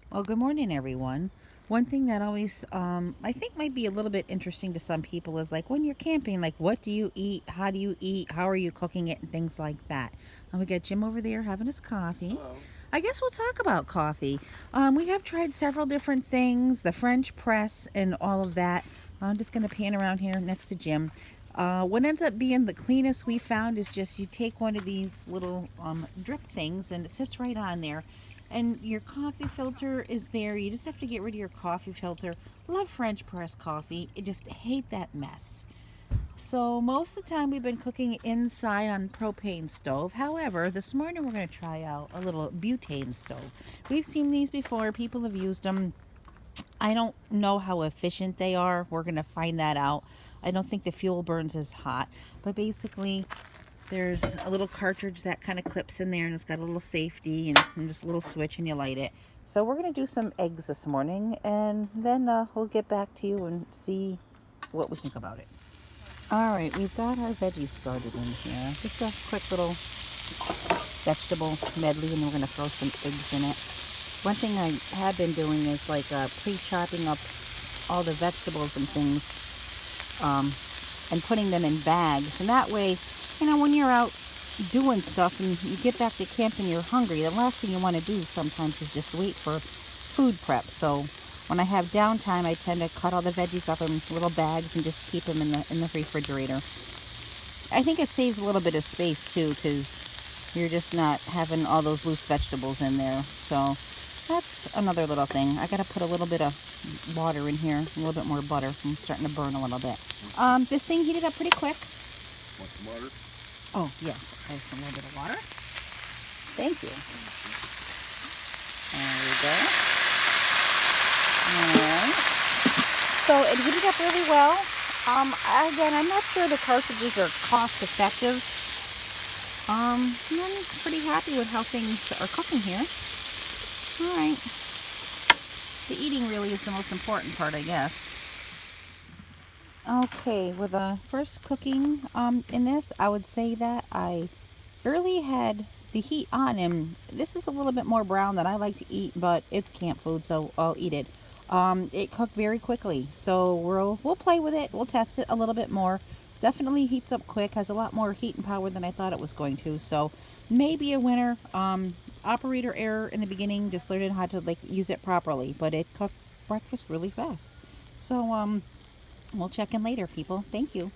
Well, good morning, everyone. One thing that always, I think might be a little bit interesting to some people is like when you're camping, like what do you eat? How do you eat? How are you cooking it? And things like that. And we got Jim over there having his coffee. Hello. I guess we'll talk about coffee. We have tried several different things, the French press and all of that. I'm just going to pan around here next to Jim. What ends up being the cleanest we found is just you take one of these little drip things and it sits right on there, and your coffee filter is there. You just have to get rid of your coffee filter. Love French press coffee. I just hate that mess. So most of the time we've been cooking inside on propane stove. However, this morning we're going to try out a little butane stove. We've seen these before. People have used them. I don't know how efficient they are. We're going to find that out. I don't think the fuel burns as hot, but basically there's a little cartridge that kind of clips in there, and it's got a little safety and just a little switch, and you light it. So we're going to do some eggs this morning, and then we'll get back to you and see what we think about it. All right, we've got our veggies started in here. Just a quick little vegetable medley, and we're going to throw some eggs in it. One thing I have been doing is like pre-chopping up all the vegetables and things, and putting them in bags. And that way, when you're out doing stuff and you get back to camp and you're hungry, the last thing you want to do sometimes is just wait for food prep. So when I have downtime, I tend to cut all the veggies up in little bags and just keep them in the refrigerator. I think it saves a little bit of space too, because you're just not having all those loose vegetables in there. So that's another little thing. I gotta put a little bit of water in here, a little bit more butter. I'm starting to burn a little bit. This thing heated up pretty quick. Want some water? Oh yes, I have some little bit of water. Thank you. There we go. Alright. So it heated up really well. Again, I'm not sure the cartridges are cost effective. I'm pretty happy with how things are cooking here. Alright. The eating really is the most important part, I guess. Okay, with the first cooking in this, I would say that I early had the heat on, and this is a little bit more brown than I like to eat, but it's camp food, so I'll eat it. It cooked very quickly, so we'll play with it. We'll test it a little bit more. Definitely heats up quick, has a lot more heat and power than I thought it was going to. So maybe a winner. Operator error in the beginning, just learning how to use it properly, but it cooked breakfast really fast. So we'll check in later, people. Thank you.